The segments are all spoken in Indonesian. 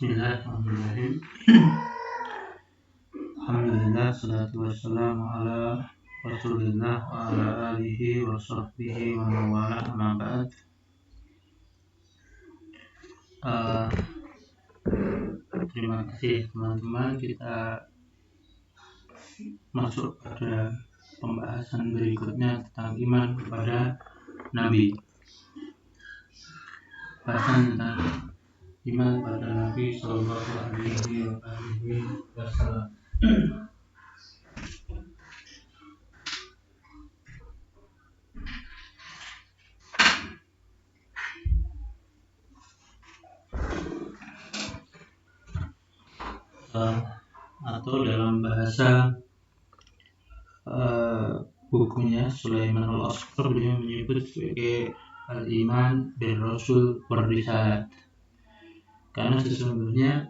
Bismillahirrahmanirrahim. Alhamdulillah, salatu wassalamu ala Rasulillah wa ala alihi wa sahbihi wa mawala, amma ba'd. Terima kasih teman-teman. Kita masuk pada pembahasan berikutnya tentang iman kepada Nabi. Bahasan tentang iman pada Nabi Sallallahu Alaihi Wasallam. Atau dalam bahasa bukunya Sulaiman al-Asqar, beliau menyebut sebagai al-iman bil rasul war risalat. Karena sesungguhnya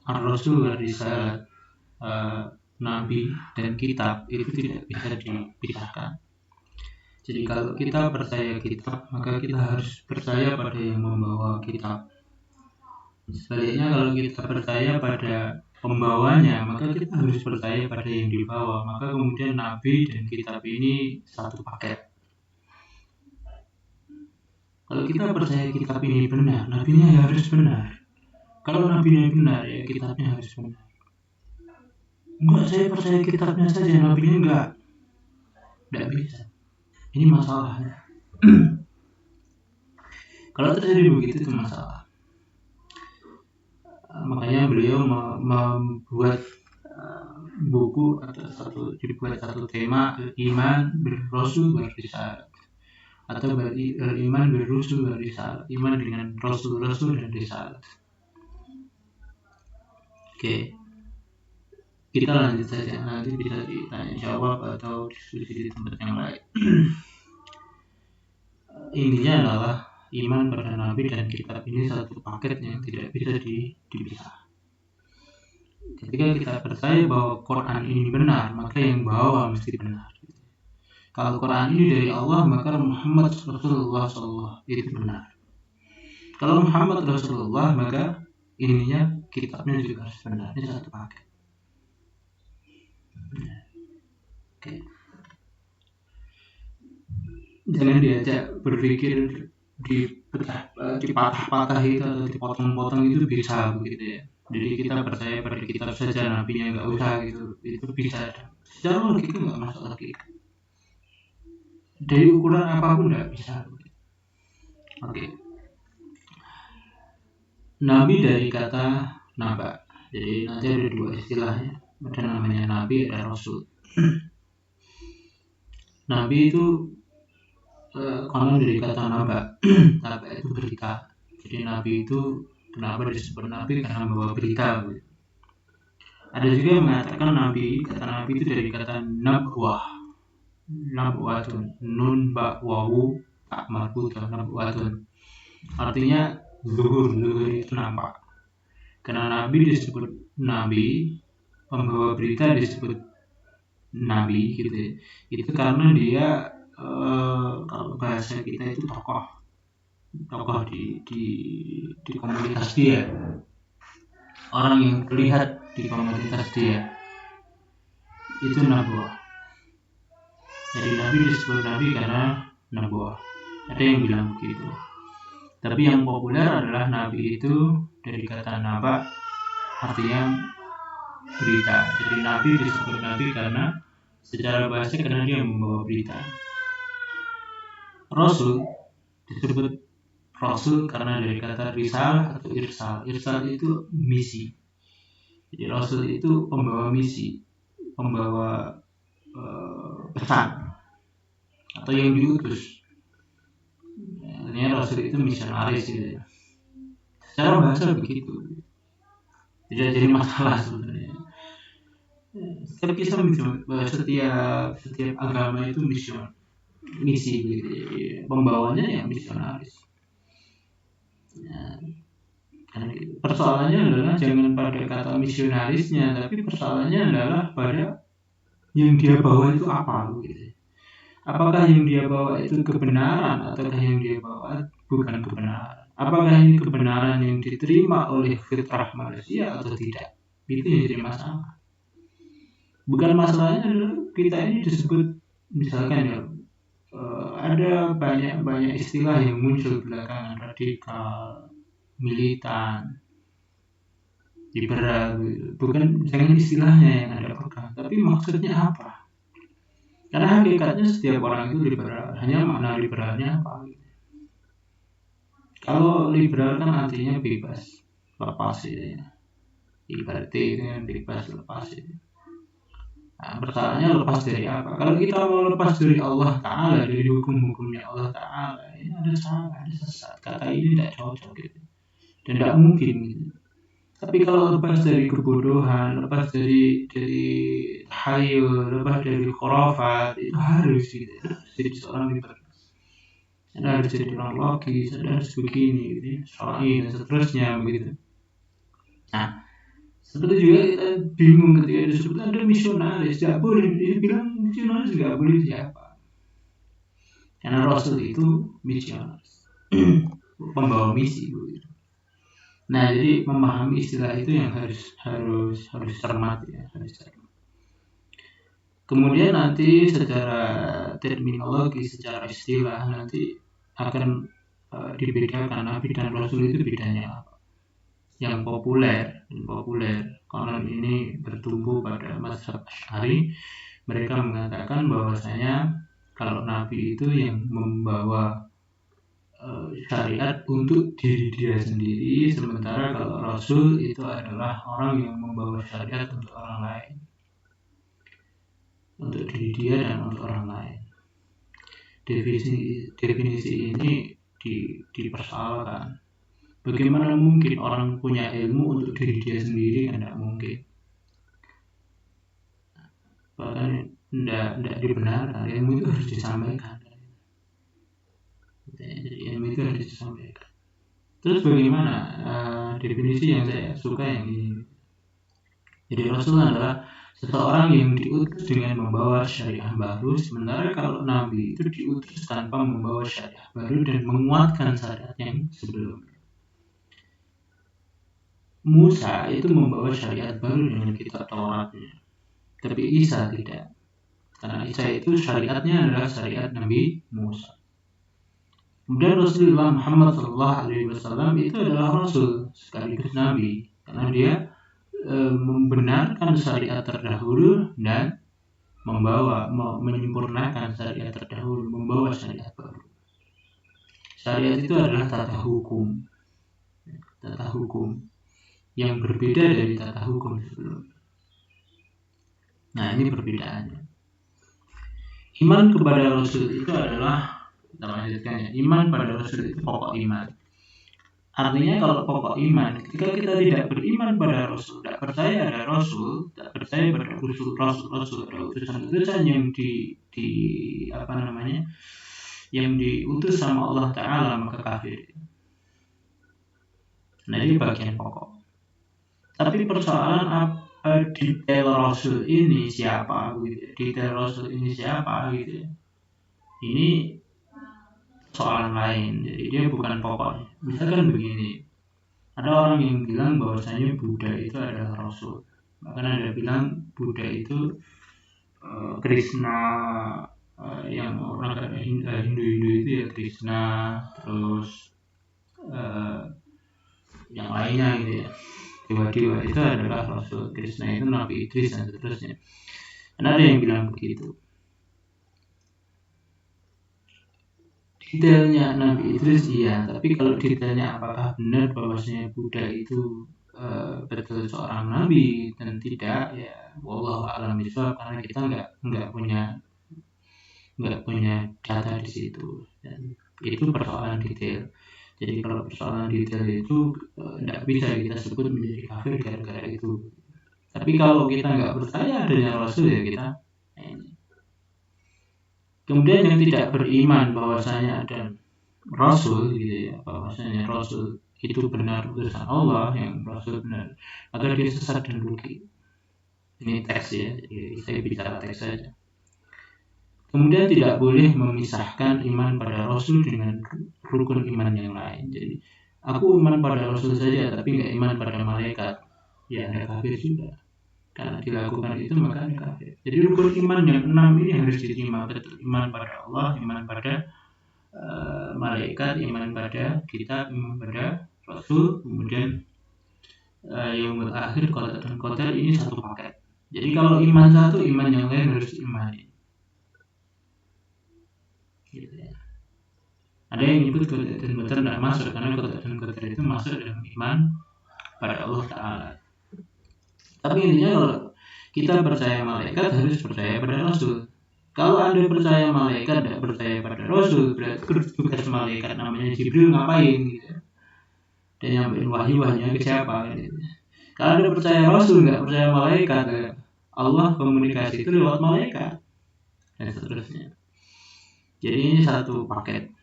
ar-rasul war risalat, nabi dan kitab itu tidak bisa dipisahkan. Jadi kalau kita percaya kitab, maka kita harus percaya pada yang membawa kitab. Sebaliknya kalau kita percaya pada pembawanya, maka kita harus percaya pada yang dibawa. Maka kemudian nabi dan kitab ini satu paket. Kalau kita percaya kitab ini benar, nabinya ya harus benar. Kalau nabinya benar, ya kitabnya harus benar. Enggak, saya percaya kitabnya saja, nabinya enggak. Tidak bisa. Ini masalahnya. Kalau terjadi begitu, itu masalah. Makanya beliau membuat buku atau dibuat satu tema, iman berrasul berrisalah, atau iman berrasul berrisalah, iman dengan rasul dan risalah. Oke, kita lanjut saja, nanti bisa ditanya jawab atau diskusi di tempat yang lain. Intinya adalah iman pada Nabi dan kitab ini satu paket yang tidak bisa dipisah. Ketika kita percaya bahwa Quran ini benar, maka yang bawa mesti benar. Kalau Quran ini dari Allah, maka Muhammad Rasulullah SAW itu benar. Kalau Muhammad Rasulullah, maka ininya kitabnya juga harus benar. Ini satu paket. Oke. Jangan diajak berpikir dipatah-patah itu atau dipotong-potong itu bisa begitu ya. Jadi kita percaya pada kitab saja, nabinya nggak usah gitu. Itu bisa. Secara logika nggak masuk lagi. Dari ukuran apapun nggak bisa. Oke. Nabi dari kata naba. Jadi nanti ada dua istilahnya. Ada namanya nabi, ada rasul. Nabi itu konon dari kata naba. Naba itu berita. Jadi nabi itu kenapa disebut nabi? Karena membawa berita. Ada juga yang mengatakan kata nabi itu dari kata nabwah. Nabwatun, nun ba wawu tak marbutah, nabwatun. Artinya zuhur itu nampak. Karena nabi disebut nabi, pembawa berita disebut nabi gitu ya. Itu karena dia kalau bahasa kita itu tokoh di komunitas dia, orang yang terlihat di komunitas dia, itu nabuah. Jadi nabi disebut nabi karena nabuah. Ada yang bilang begitu. Tapi yang populer adalah nabi itu dari kata naba, artinya berita. Jadi nabi disebut nabi karena secara bahasa karena dia membawa berita. Rasul disebut rasul karena dari kata risalah atau irsal. Irsal itu misi. Jadi rasul itu pembawa misi, pembawa pesan atau yang diutus. Artinya rasul itu misionaris gitu ya. Secara bahasa begitu. Tidak jadi masalah sebenarnya. Setiap Islam setiap agama itu misi gitu ya. Pembawanya yang misionaris. Persoalannya adalah jangan pada kata misionarisnya, tapi persoalannya adalah pada yang dia bawa itu apa gitu. Apakah yang dia bawa itu kebenaran ataukah yang dia bawa bukan kebenaran? Apakah ini kebenaran yang diterima oleh fitrah manusia atau tidak? Itu yang jadi masalah. Bukan masalahnya adalah kita ini disebut misalkan ya ada banyak istilah yang muncul belakangan, radikal, militan, liberal. Bukan jangan istilahnya yang Anda pegang, tapi maksudnya apa? Karena hakikatnya setiap orang itu liberal, hanya makna liberalnya apa? Kalau liberal kan artinya bebas, lepas gitu ya. Ibaratnya itu kan bebas lepas itu. Nah, pertanyaannya lepas dari apa? Kalau kita mau lepas dari Allah Ta'ala, dari hukum-hukumnya Allah Ta'ala, ini ada salah, ada sesat. Kata ini tidak cocok gitu. Dan tidak mungkin gitu. Tapi kalau lepas dari kebodohan, lepas dari tahayul, lepas dari khurafat, itu harus gitu. Jadi seorang liberal. Anda harus jadi orang logis, Anda harus begini, gitu, soalnya dan seterusnya begitu. Nah, seperti juga kita bingung ketika disebut ada misionaris, tidak boleh. Dia bilang misionaris tidak boleh siapa? Karena Rasul itu misionaris, pembawa misi begitu. Nah, jadi memahami istilah itu yang harus cermat ya, harus cermat. Kemudian nanti secara terminologi, secara istilah nanti akan dibedakan Nabi dan Rasul itu bedanya apa. Yang populer konon ini bertumbuh pada mazhab Asy'ari. Mereka mengatakan bahwasanya kalau Nabi itu yang membawa syariat untuk diri dia sendiri, sementara kalau Rasul itu adalah orang yang membawa syariat untuk orang lain, untuk diri dia dan untuk orang lain. Definisi ini dipersoalkan. Bagaimana mungkin orang punya ilmu untuk diri dia sendiri? Kan tidak mungkin. Bahkan tidak dibenarkan. Ilmu itu harus disampaikan. Jadi ilmu itu harus disampaikan. Terus bagaimana definisi yang saya suka yang ini? Jadi Rasul adalah seseorang yang diutus dengan membawa syariah baru, sementara kalau Nabi itu diutus tanpa membawa syariah baru dan menguatkan syariat yang sebelumnya. Musa itu membawa syariat baru dengan kitab Tauratnya, tapi Isa tidak. Karena Isa itu syariatnya adalah syariat Nabi Musa. Kemudian Rasulullah Muhammad SAW itu adalah Rasul sekaligus Nabi, karena dia membenarkan syariat terdahulu dan menyempurnakan syariat terdahulu, membawa syariat baru. Syariat itu adalah tata hukum yang berbeda dari tata hukum sebelumnya. Nah, ini perbedaannya. Iman kepada Rasul itu adalah, kita lanjutkan ya, iman pada Rasul itu pokok iman. Artinya kalau pokok iman, ketika kita tidak beriman pada Rasul, tidak percaya ada Rasul, tidak percaya pada Rasul, ada utusan-utusan yang yang diutus sama Allah Ta'ala, maka kafir. Nah, ini bagian pokok. Tapi persoalan detail Rasul ini siapa gitu. Detail Rasul ini siapa gitu. Ini soalan lain. Jadi dia bukan pokok. Misalkan begini. Ada orang yang bilang bahwasanya Buddha itu adalah Rasul. Bahkan ada bilang Buddha itu Krishna, yang orang Hindu itu ya Krishna, terus yang lainnya gitu ya. Dewa-dewa itu adalah Rasul, Krishna itu Nabi Idris dan seterusnya. Dan ada yang bilang begitu. Detailnya Nabi Idris iya, tapi kalau detailnya apakah benar bahwasanya Buddha itu betul seorang nabi dan tidak, ya wallahu a'lam bishawab, karena kita nggak punya data di situ, dan itu persoalan detail. Jadi kalau persoalan detail itu tidak bisa kita sebut menjadi kafir gara-gara itu. Tapi kalau kita nggak percaya adanya Rasul ya kita ini. Kemudian yang tidak beriman bahwasanya ada Rasul gitu ya, bahwasanya Rasul itu benar utusan Allah, yang Rasul benar, maka dia sesat dan rugi. Ini teks ya, jadi saya bicara teks saja. Kemudian tidak boleh memisahkan iman pada Rasul dengan rukun iman yang lain. Jadi aku iman pada Rasul saja tapi nggak iman pada malaikat, ya ada kafir juga. Karena dilakukan itu maka ada kafir. Jadi rukun iman yang 6 ini harus diterima betul. Iman pada Allah, iman pada malaikat, iman pada kitab, iman pada Rasul, kemudian yaumul akhir, qadar dan qadar, ini satu paket. Jadi kalau iman satu, iman yang lain harus diimani. Gitu ya. Ada yang menyebut qadar dan qadar tidak masuk karena qadar dan qadar itu masuk dalam iman pada Allah Ta'ala. Tapi intinya kalau kita percaya malaikat harus percaya pada Rasul. Kalau Anda percaya malaikat tidak percaya pada Rasul, berarti tugas malaikat namanya Jibril ngapain gitu. Dan nyampein wahyu-wahyunya ke siapa gitu. Kalau Anda percaya Rasul nggak percaya malaikat, Allah komunikasi itu lewat malaikat dan seterusnya. Jadi ini satu paket.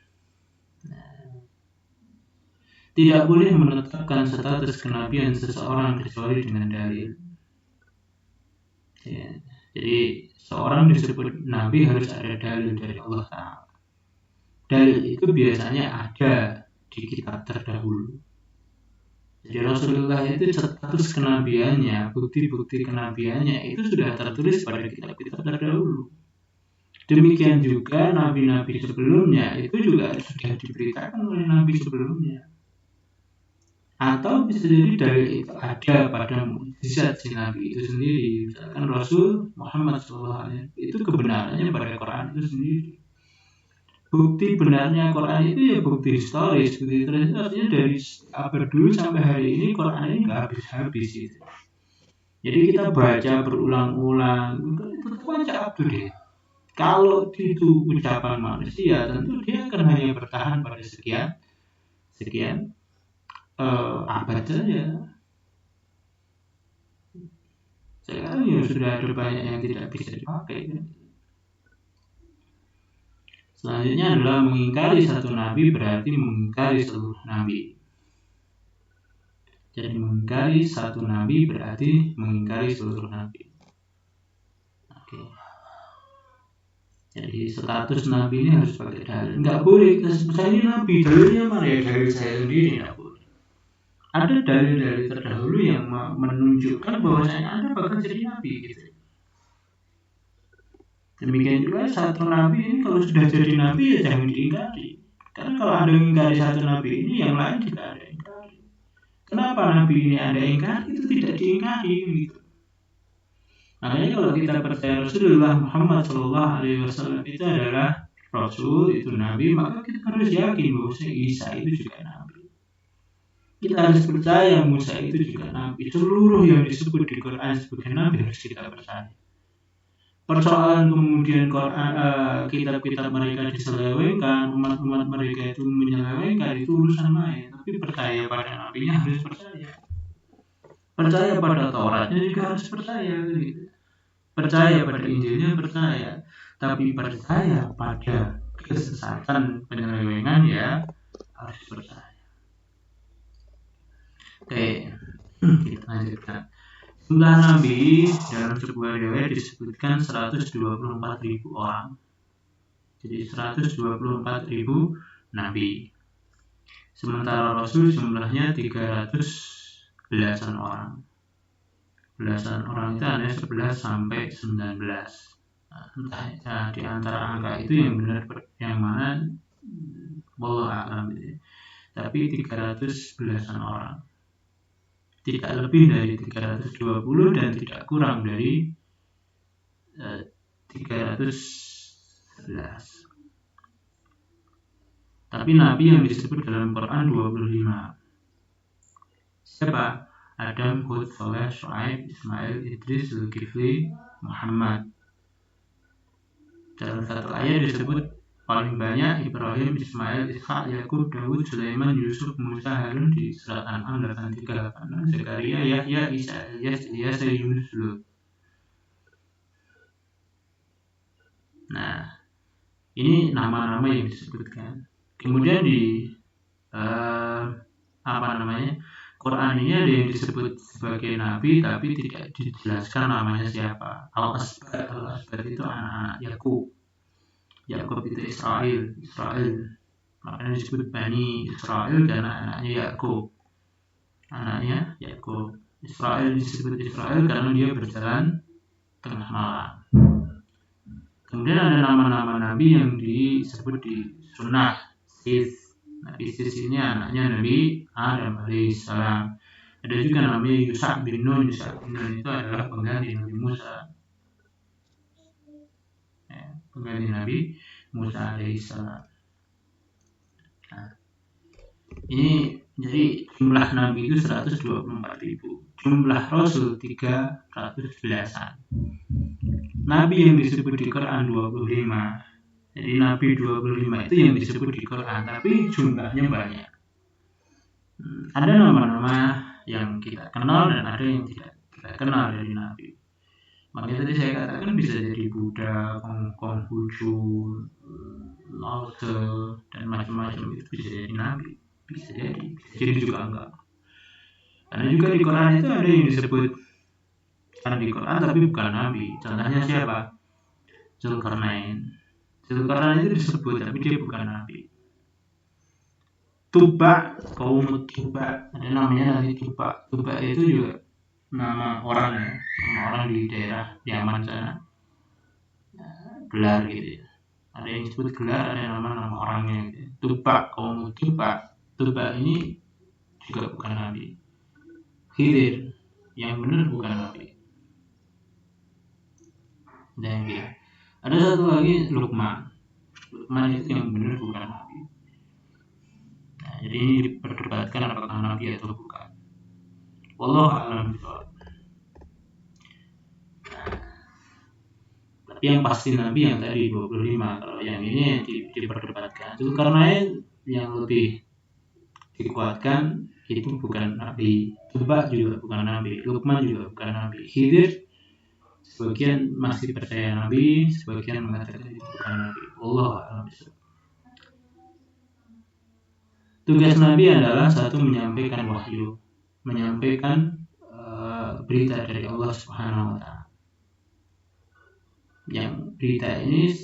Tidak boleh menetapkan status kenabian seseorang kecuali dengan dalil. Ya. Jadi seorang disebut nabi harus ada dalil dari Allah Ta'ala. Dalil itu biasanya ada di kitab terdahulu. Jadi Rasulullah itu status kenabiannya, bukti-bukti kenabiannya itu sudah tertulis pada kitab-kitab terdahulu. Demikian juga nabi-nabi sebelumnya itu juga sudah diberitakan oleh nabi sebelumnya. Atau bisa jadi dalil itu ada pada mukjizat si nabi itu sendiri. Misalkan Rasul Muhammad SAW itu kebenarannya pada Quran itu sendiri. Bukti benarnya Quran itu ya bukti historis. Bukti historis itu artinya dari abad dulu sampai hari ini Quran ini nggak habis-habis gitu. Jadi kita baca berulang-ulang itu tetap aja up to date. Kalau itu ucapan manusia, tentu dia akan hanya bertahan pada sekian abad saja. Sekarang ya sudah ada banyak yang tidak bisa dipakai. Selanjutnya adalah mengingkari satu nabi berarti mengingkari seluruh nabi. Jadi mengingkari satu nabi berarti mengingkari seluruh nabi. Oke. Jadi status nabi ini harus pakai dalil. Enggak boleh saya ini nabi, dalilnya mana ya? Dalil saya sendiri enggak boleh. Ada dalil-dalil terdahulu yang menunjukkan bahwasanya Anda bakal jadi nabi gitu. Demikian juga satu nabi ini kalau sudah jadi nabi ya jangan diingkari. Karena kalau Anda mengingkari satu nabi ini, yang lain juga ada ingkari. Kenapa nabi ini Anda ingkari, itu tidak diingkari gitu. Makanya kalau kita percaya Rasulullah Muhammad SAW itu adalah Rasul, itu nabi, maka kita harus yakin bahwa Isa itu juga nabi. Kita harus percaya Musa itu juga nabi. Seluruh yang disebut di Quran sebagai nabi harus kita percaya. Persoalan kemudian kitab-kitab mereka diselewengkan, umat-umat mereka itu menyelewengkan, itu urusan lain. Tapi percaya pada nabinya harus percaya. Percaya pada Tauratnya juga harus percaya gitu. Percaya pada Injilnya percaya. Tapi percaya pada kesesatan penyelewengan ya harus percaya. Oke, kita lanjutkan. Jumlah nabi dalam sebuah riwayat disebutkan 124.000 orang. Jadi 124.000 nabi. Sementara Rasul jumlahnya 300 belasan orang. Belasan orang itu hanya 11 sampai 19. Entah di antara angka itu yang benar yang mana wallahu a'lam gitu. Tapi 300 belasan orang. Tidak lebih dari 320 dan tidak kurang dari 311. Tapi nabi yang disebut dalam Quran 25. Siapa? Adam, Hud, Saleh, Shu'aib, Ismail, Idris, Zulkifli, Muhammad. Dalam satu ayat disebut paling banyak Ibrahim, Ismail, Ishak, Yakub, Daud, Sulaiman, Yusuf, Musa, Harun di surat An'am 83, Zakaria, Yahya, Isa, Ilyas, Yunus, Lut. Nah, ini nama-nama yang disebutkan. Kemudian di Quran ini ada yang disebut sebagai nabi tapi tidak dijelaskan namanya siapa. Al-Asbad itu anak-anak Yakub. Yakub itu Israel Makanya disebut Bani Israel karena anaknya Yakub. Israel disebut Israel karena dia berjalan tengah malam. Kemudian ada nama-nama nabi yang disebut di sunnah. Nabi Sis ini anaknya Nabi Adam alaihissalam. Ada juga namanya Yusuf bin Nun. Yusuf bin Nun itu adalah pengganti Nabi Musa. Pengganti Nabi Musa alaihissalam. Nah, ini jadi jumlah nabi itu 124.000. Jumlah rasul 311-an. Nabi yang disebut di Quran 25. Jadi nabi 25 itu yang disebut di Quran, tapi jumlahnya banyak. Ada nama-nama yang kita kenal dan ada yang tidak kita kenal dari nabi. Makanya tadi saya katakan bisa jadi Buddha, Konghucu, Lao Tse, dan macam-macam itu bisa jadi nabi. Bisa jadi juga enggak. Karena juga di Quran itu ada yang disebut karena di Quran tapi bukan nabi. Contohnya siapa? Zulkarnain itu disebut tapi dia bukan nabi. Tuba, kaum Tuba, ada namanya nanti Tuba. Tuba itu juga nama orang ya, nama orang di daerah Yaman sana. Gelar gitu ya. Ada yang disebut gelar, ada nama orangnya gitu. Tuba, kaum Tuba. Tuba ini juga bukan nabi. Khidir yang benar bukan nabi. Dan dia. Ada satu lagi Luqman. Luqman itu yang benar bukan nabi. Nah, jadi ini diperdebatkan apakah nabi atau bukan. Wallahu a'lam bishawab. Tapi yang pasti nabi yang tadi 25. Kalau yang ini diperdebatkan. Zulkarnain yang lebih dikuatkan itu bukan nabi. Tuba juga bukan nabi. Luqman juga bukan nabi. Khidir sebagian masih percaya nabi, sebagian mengatakan itu bukan nabi. Wallahu a'lam bishawab. Tugas nabi adalah satu menyampaikan wahyu, menyampaikan berita dari Allah Subhanahu wa taala. Yang berita ini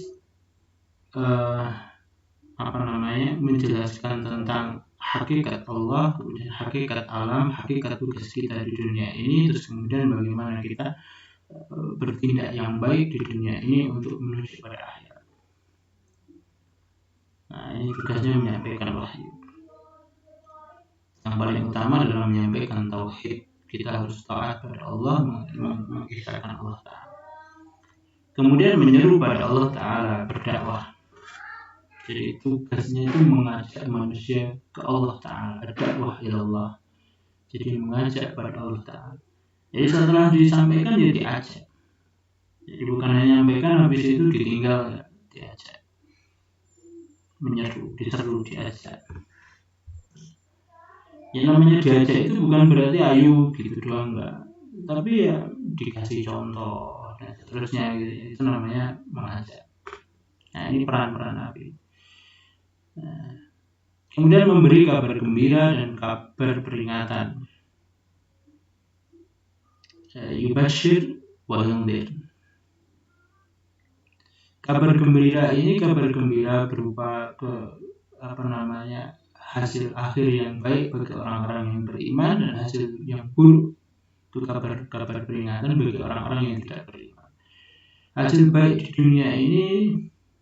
menjelaskan tentang hakikat Allah, kemudian hakikat alam, hakikat tugas kita di dunia ini, terus kemudian bagaimana kita bertindak yang baik di dunia ini untuk menuju pada akhirat. Nah, ini tugasnya menyampaikan wahyu. Yang paling utama adalah menyampaikan tauhid. Kita harus taat pada Allah, mengisahkan Allah Ta'ala. Kemudian menyeru pada Allah Ta'ala, berdakwah. Jadi tugasnya itu mengajak manusia ke Allah Ta'ala, berdakwah ilallah. Jadi mengajak pada Allah Ta'ala. Jadi setelah disampaikan ya diajak. Jadi bukan hanya menyampaikan habis itu ditinggal, diajak. Menyeru, diseru, diajak. Yang namanya diajak itu bukan berarti ayo gitu doang, enggak. Tapi ya dikasih contoh dan seterusnya gitu. Itu namanya mengajak. Nah, ini peran-peran nabi. Nah, kemudian memberi kabar gembira dan kabar peringatan. Yubashir wa yundhir. Kabar gembira ini kabar gembira berupa hasil akhir yang baik bagi orang-orang yang beriman dan hasil yang buruk itu kabar peringatan bagi orang-orang yang tidak beriman. Hasil baik di dunia ini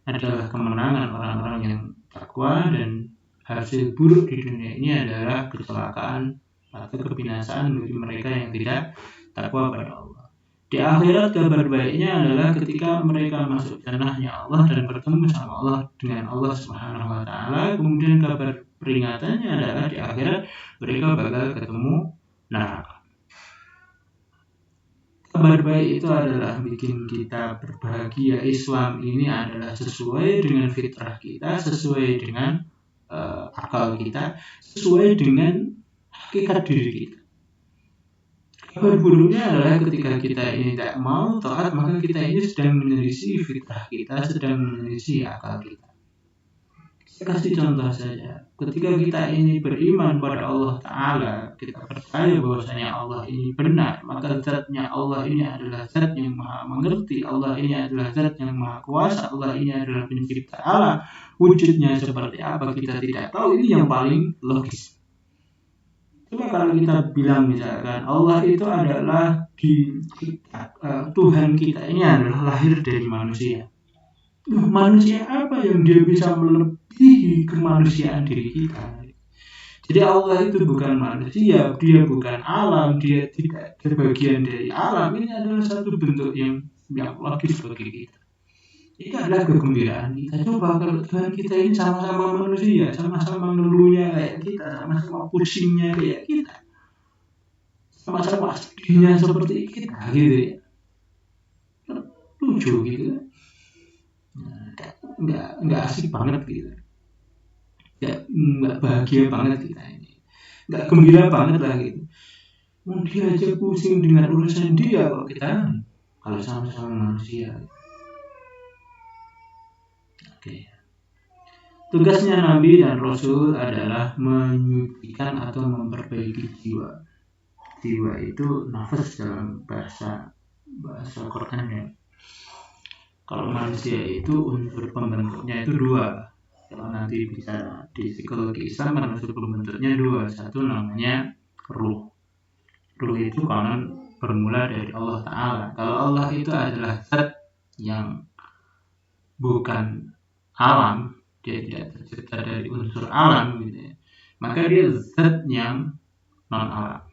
adalah kemenangan orang-orang yang takwa dan hasil buruk di dunia ini adalah kecelakaan atau kebinasaan bagi mereka yang tidak takwa pada Allah. Di akhirat kabar baiknya adalah ketika mereka masuk jannahnya Allah dan bertemu sama Allah dengan Allah Subhanahu wa taala. Kemudian kabar peringatannya adalah di akhirat mereka bakal ketemu neraka. Kabar baik itu adalah bikin kita berbahagia. Islam ini adalah sesuai dengan fitrah kita, sesuai dengan akal kita, sesuai dengan hakikat diri kita. Kabar buruknya adalah ketika kita ini tidak mau taat, maka kita ini sedang menyelisih fitrah kita, sedang menyelisih akal kita. Saya kasih contoh saja. Ketika kita ini beriman pada Allah Ta'ala, kita percaya bahwasanya Allah ini benar, maka zatnya Allah ini adalah zat yang maha mengerti, Allah ini adalah zat yang maha kuasa, Allah ini adalah pencipta alam. Wujudnya seperti apa kita tidak tahu, ini yang paling logis. Coba kalau kita bilang misalkan Allah itu adalah Tuhan kita ini adalah lahir dari manusia. Manusia apa yang dia bisa melebihi kemanusiaan diri kita? Jadi Allah itu bukan manusia, dia bukan alam, dia tidak bagian dari alam. Ini adalah satu bentuk yang logis bagi kita. Ini adalah kegembiraan kita. Coba kalau Tuhan kita ini sama-sama manusia, sama-sama ngeluhnya kayak kita, sama-sama pusingnya kayak kita, sama-sama sedihnya seperti kita, gitu ya. Lucu gitu ya. Nggak asik banget gitu, nggak bahagia banget kita ini, nggak gembira banget lah gitu. Dia aja pusing dengan urusan dia kok kita kalau sama-sama manusia. Oke. Tugasnya Nabi dan Rasul adalah menyucikan atau memperbaiki jiwa. Jiwa itu nafas dalam bahasa Quran ya. Kalau manusia itu unsur pembentuknya itu dua. Kalau nanti bisa di psikologi Islam unsur pembentuknya dua. Satu namanya ruh. Ruh itu konon bermula dari Allah Ta'ala. Kalau Allah itu adalah zat yang bukan alam, dia tidak tercipta dari unsur alam gitu ya, maka dia zat yang non alam.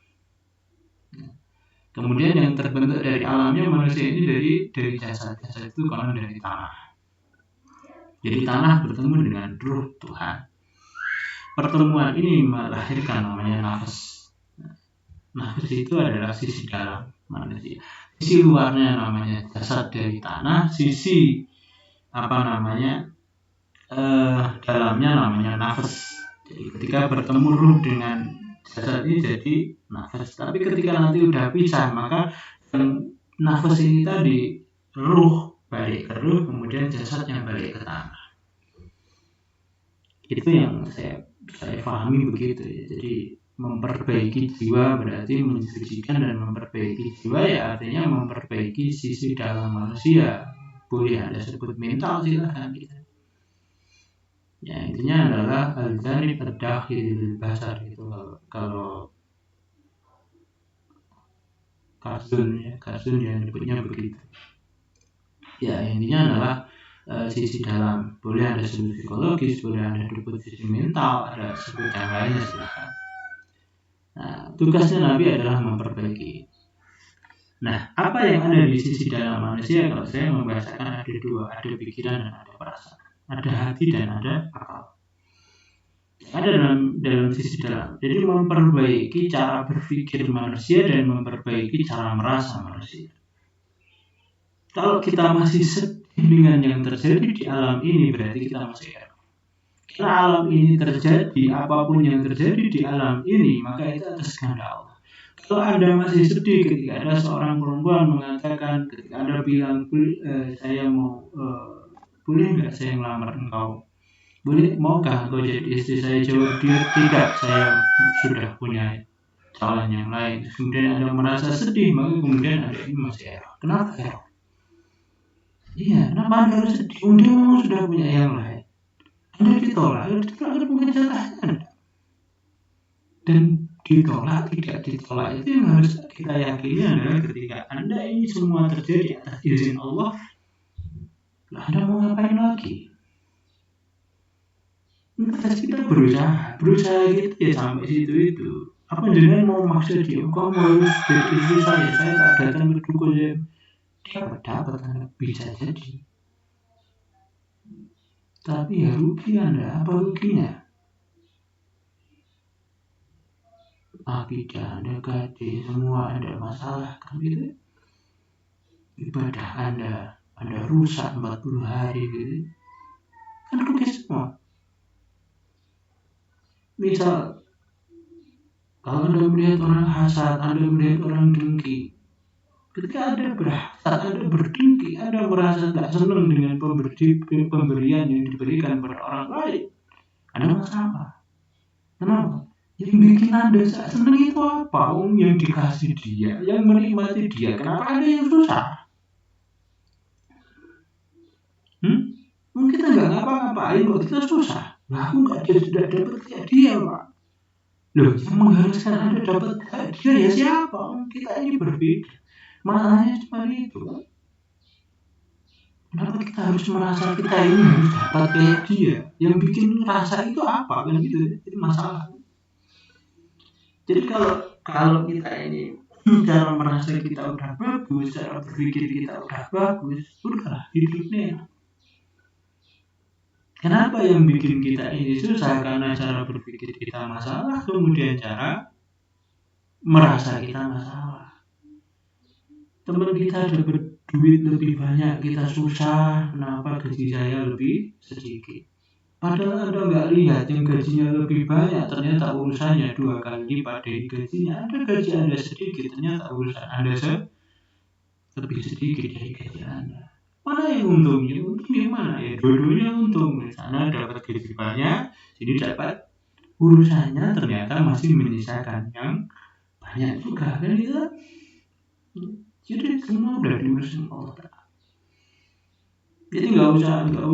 Kemudian yang terbentuk dari alamnya manusia ini dari jasad itu konon dari tanah. Jadi tanah bertemu dengan ruh Tuhan. Pertemuan ini melahirkan namanya nafas. Nafas itu adalah sisi dalam manusia. Sisi luarnya namanya jasad dari tanah. Sisi dalamnya namanya nafas. Jadi ketika bertemu ruh dengan jasad ini jadi nafas. Tapi ketika nanti udah pisah, maka nafas ini tadi ruh balik ke ruh, kemudian jasad yang balik ke tanah. Itu yang saya pahami begitu ya. Jadi memperbaiki jiwa berarti mensucikan, dan memperbaiki jiwa ya artinya memperbaiki sisi dalam manusia. Boleh Anda sebut mental, silahkan gitu. Ya intinya adalah al-janib ad-dakhil basar itu kalau kartun yang nyebutnya begitu. Ya intinya adalah sisi dalam. Boleh Anda sebut psikologis, boleh Anda sebut sisi mental, ada sebut yang lainnya silahkan. Nah, tugasnya Nabi adalah memperbaiki. Nah, apa yang ada di sisi dalam manusia? Kalau saya membahasakan ada dua, ada pikiran dan ada perasaan. Ada hati dan ada akal. Ada dalam sisi dalam. Jadi memperbaiki cara berpikir manusia dan memperbaiki cara merasa manusia. Kalau kita masih sedih dengan yang terjadi di alam ini, berarti kita masih error. Karena alam ini terjadi, apapun yang terjadi di alam ini, maka itu atas kehendak Allah. Kalau Anda masih sedih ketika ada seorang perempuan mengatakan, ketika Anda bilang, saya mau boleh nggak saya ngelamar engkau? Boleh, maukah engkau jadi istri saya? Jawab dia, tidak, saya sudah punya calon yang lain. Kemudian Anda merasa sedih, maka kemudian Anda ini masih error. Kenapa error? Iya, kenapa Anda harus sedih? Dia memang sudah punya yang lain. Anda ditolak bukan salahnya Anda. Dan ditolak, tidak ditolak itu yang harus kita yakini adalah ketika Anda ini semua terjadi atas izin Allah, Anda mau ngapain lagi? Kita berusaha gitu ya sampai situ itu. Apa jenengan mau maksud dia? Kamu harus jadi istri saya tak datang ke dukun saya. Dia dapat Anda bisa jadi. Tapi ya rugi Anda, apa ruginya? Akidah Anda gaji, semua ada masalah kan gitu. Ibadah Anda rusak 40 hari gitu. Kan rugi semua. Misal kalau Anda melihat orang hasad, Anda melihat orang dengki, ketika Anda berhasad, Anda berdengki, Anda merasa tidak senang dengan pemberian yang diberikan pada orang lain, Ada masalah. Kenapa? Yang bikin Anda senang itu apa? Yang dikasih dia, yang menikmati dia. Kenapa ada yang susah? Mungkin kita nggak ngapa-ngapain kok kita susah. Lah aku nggak dapat kayak dia, Pak. Loh, yang mengharuskan Anda dapat kayak dia ya siapa? Kita ini berbeda. Masalahnya cuma itu. Kenapa kita harus merasa kita ini harus dapat kayak dia? Yang bikin rasa itu apa? Kan gitu. Itu masalah. Jadi kalau kita ini cara merasa kita udah bagus, cara berpikir kita udah bagus, udahlah hidupnya. Kenapa yang bikin kita ini susah? Karena cara berpikir kita masalah, kemudian cara merasa kita masalah. Teman kita dapat duit lebih banyak, kita susah. Kenapa gaji saya lebih sedikit? Padahal Anda nggak lihat yang gajinya lebih banyak, ternyata urusannya 2 kali lipat dari gajinya. Anda gaji Anda sedikit, ternyata urusan Anda lebih sedikit dari gaji Anda. Mana yang untungnya? Untungnya mana? Ya dua-duanya untung. Sana dapat gaji banyak, jadi dapat urusannya ternyata masih menyisakan yang banyak juga kan itu. Jadi semua udah diurus sama Allah. Jadi nggak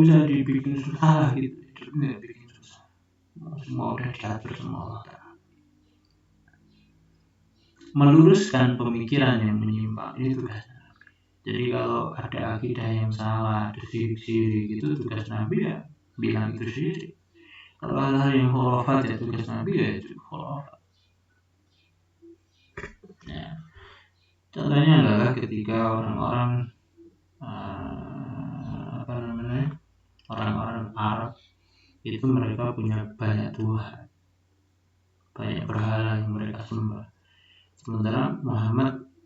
usah dibikin susah gitu. Nggak bikin susah. Semua udah diatur sama Allah. Meluruskan pemikiran yang menyimpang ini tugasnya. Jadi kalau ada akidah yang salah, ada sirik-sirik itu tugas Nabi ya bilang itu sirik. Kalau hal-hal yang khurafat ya tugas Nabi ya itu khurafat. Ya. Contohnya adalah ketika orang-orang orang-orang Arab itu mereka punya banyak Tuhan, banyak berhala yang mereka sembah. Sementara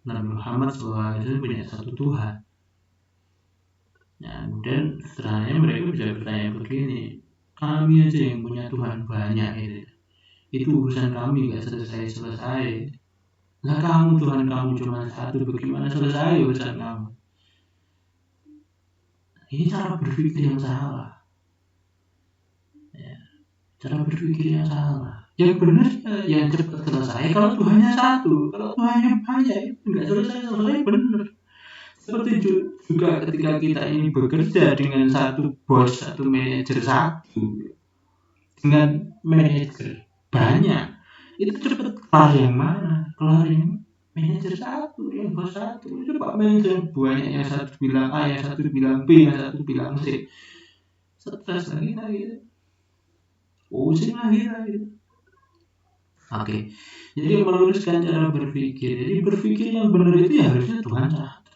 Nabi Muhammad SAW punya satu Tuhan. Nah, dan setelahnya mereka bisa bertanya begini, kami aja yang punya Tuhan banyak itu urusan kami gak selesai. Nah kamu Tuhan kamu cuma satu, bagaimana selesai urusan kamu? Ini cara berpikir yang salah. Ya, cara berpikir yang salah. Yang benar yang cepat selesai kalau Tuhannya satu. Kalau Tuhannya banyak nggak selesai benar. Seperti juga ketika kita ini bekerja dengan satu bos, satu manajer satu, dengan manajer banyak, itu cepat kelar yang mana? Kelar yang manajer satu, yang bos satu. Coba manajer banyak, yang satu bilang A, yang satu bilang B, yang satu bilang C. Stres lagi gitu. Pusing lagi gitu. Oke. Jadi meluruskan cara berpikir. Jadi berpikir yang benar itu ya harusnya Tuhan satu.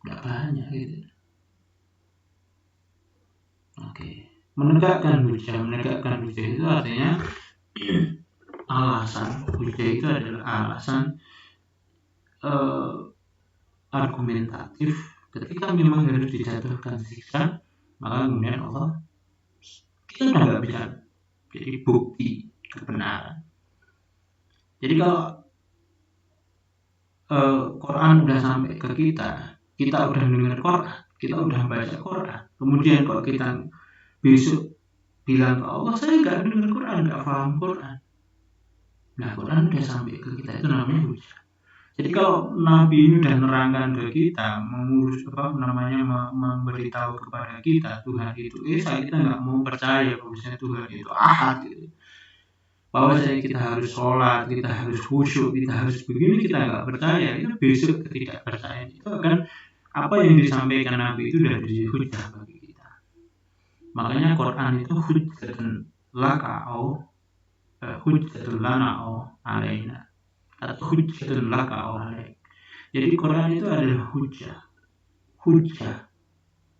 Gak banyak gitu. Oke. Menegakkan hujah itu artinya alasan. Hujah itu adalah alasan argumentatif ketika memang harus dijatuhkan siksa, maka kemudian Allah kita udah nggak bisa jadi bukti kebenaran. Jadi kalau Quran udah sampai ke kita udah dengar Quran, kita udah baca Quran, kemudian kalau kita besok bilang ke Allah saya nggak dengar Quran, nggak paham Quran, nah Quran udah sampai ke kita, itu namanya hujah. Jadi kalau Nabi ini udah nerangkan ke kita, memberitahu kepada kita Tuhan itu Esa, kita nggak mau percaya bahwasanya Tuhan itu Ahad gitu. Bahwasanya kita harus sholat, kita harus khusyuk, kita harus begini, kita nggak percaya, itu besok ketidakpercayaan itu akan apa yang disampaikan Nabi itu udah jadi hujah bagi kita. Makanya Quran itu hujjatun laka au hujjatun lana au alaina, atau hujjatun laka au alaik. Jadi Quran itu adalah hujjah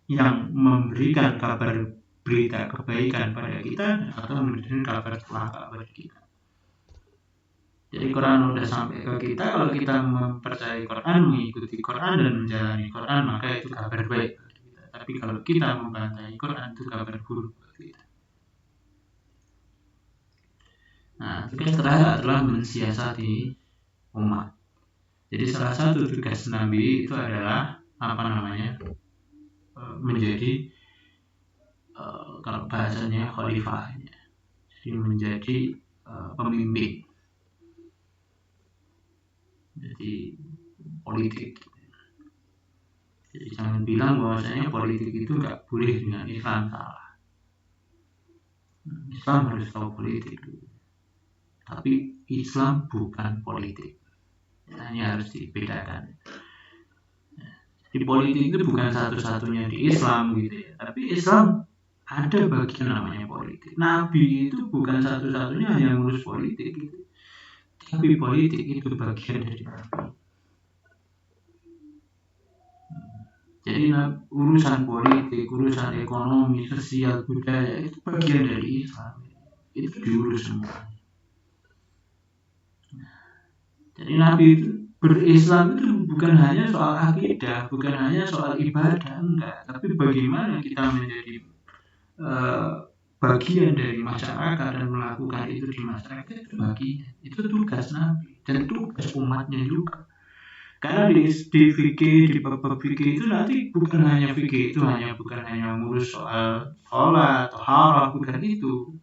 yang memberikan kabar berita kebaikan pada kita atau memberikan kabar celaka pada kita. Jadi Quran udah sampai ke kita, kalau kita mempercayai Quran, mengikuti Quran dan menjalani Quran, maka itu kabar baik bagi kita. Tapi kalau kita membantai Quran, itu kabar buruk bagi kita. Nah, tugas terakhir adalah mensiasati umat. Jadi salah satu tugas Nabi itu adalah menjadi kalau bahasanya khalifahnya. menjadi pemimpin, jadi politik. Jadi jangan bilang bahwasanya politik itu nggak boleh dengan Islam, salah. Islam harus tahu politik, tapi Islam bukan politik. Hanya harus dibedakan. Di politik itu bukan satu-satunya di Islam gitu ya, tapi Islam ada bagian namanya politik. Nabi itu bukan satu-satunya yang ngurus politik gitu. Tapi politik itu bagian dari Nabi. Jadi urusan politik, urusan ekonomi, sosial, budaya itu bagian dari Islam. Itu diurus semua. Jadi Nabi itu berislam itu bukan hanya soal akidah, bukan hanya soal ibadah, enggak. Tapi bagaimana kita menjadi bagian dari masyarakat dan melakukan itu di masyarakat, itu bagian. Itu tugas Nabi dan tugas umatnya juga. Karena di fikih, di bab fikih itu nanti bukan hanya fikih itu bukan hanya ngurus soal sholat atau haram, bukan itu,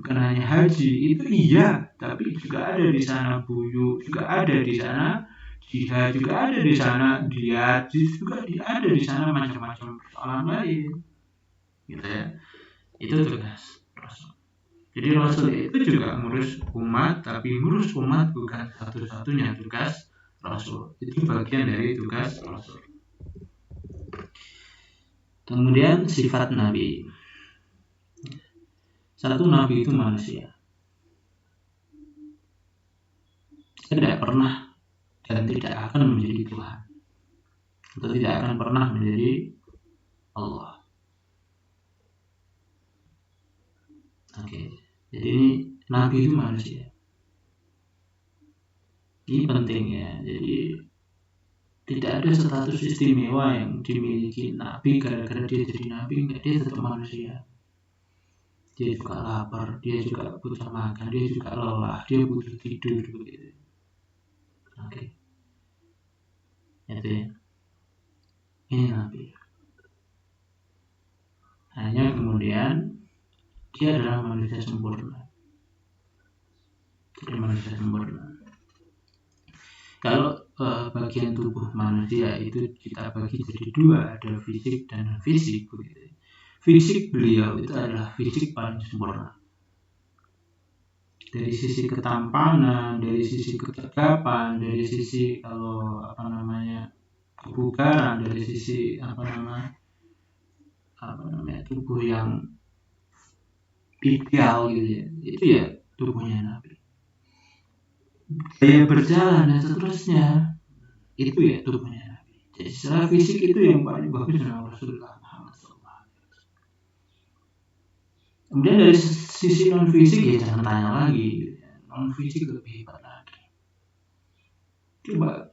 bukan hanya haji itu iya, tapi juga ada di sana buyu, juga ada di sana jihad, juga ada di sana diat, juga ada di sana macam-macam persoalan lain, gitu ya. Itu tugas Rasul. Jadi Rasul itu juga ngurus umat, tapi ngurus umat bukan satu-satunya tugas Rasul, itu bagian dari tugas Rasul. Kemudian sifat Nabi. Satu, Nabi itu manusia. Tidak pernah dan tidak akan menjadi Tuhan, atau tidak akan pernah menjadi Allah. Oke, jadi ini Nabi itu manusia. Ini penting ya. Jadi tidak ada status istimewa yang dimiliki Nabi gara-gara dia jadi Nabi. Enggak, dia tetap manusia. Dia juga lapar, dia juga butuh makan, dia juga lelah, dia butuh tidur begitu. Oke. Itu ya. Ini Nabi. Hanya kemudian dia adalah manusia sempurna. Jadi manusia sempurna. Kalau bagian tubuh manusia itu kita bagi jadi dua, ada fisik dan non fisik begitu. Fisik beliau itu adalah fisik paling sempurna. Dari sisi ketampanan, dari sisi ketegapan, dari sisi kebugaran, dari sisi tubuh yang ideal gitu ya. Itu ya tubuhnya Nabi. Gaya berjalan dan seterusnya itu ya tubuhnya Nabi. Jadi secara fisik itu yang paling bagus adalah Rasulullah Muhammad SAW. Kemudian dari sisi non fisik ya jangan tanya lagi, non fisik lebih hebat lagi. Coba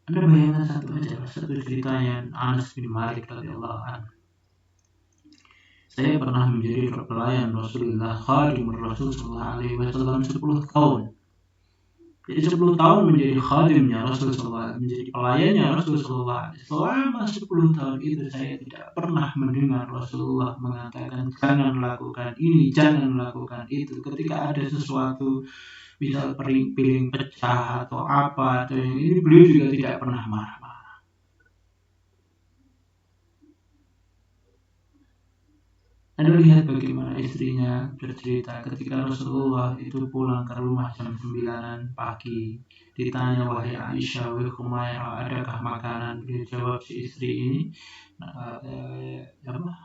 Anda bayangkan satu ceritanya Anas bin Malik radhiyallahu anhu. Saya pernah menjadi pelayan Rasulullah, khadim Rasul sallallahu alaihi wasallam 10 tahun. Jadi 10 tahun menjadi khadimnya Rasulullah, menjadi pelayannya Rasulullah. Selama 10 tahun itu saya tidak pernah mendengar Rasulullah mengatakan jangan lakukan ini, jangan lakukan itu. Ketika ada sesuatu, misal piring pecah atau apa, atau yang ini, beliau juga tidak pernah marah-marah. Anda lihat bagaimana istrinya bercerita ketika Rasulullah itu pulang ke rumah jam 9 pagi. Ditanya, wahai Aisyah, wahai Humairah, adakah makanan? Beliau jawab si istri ini,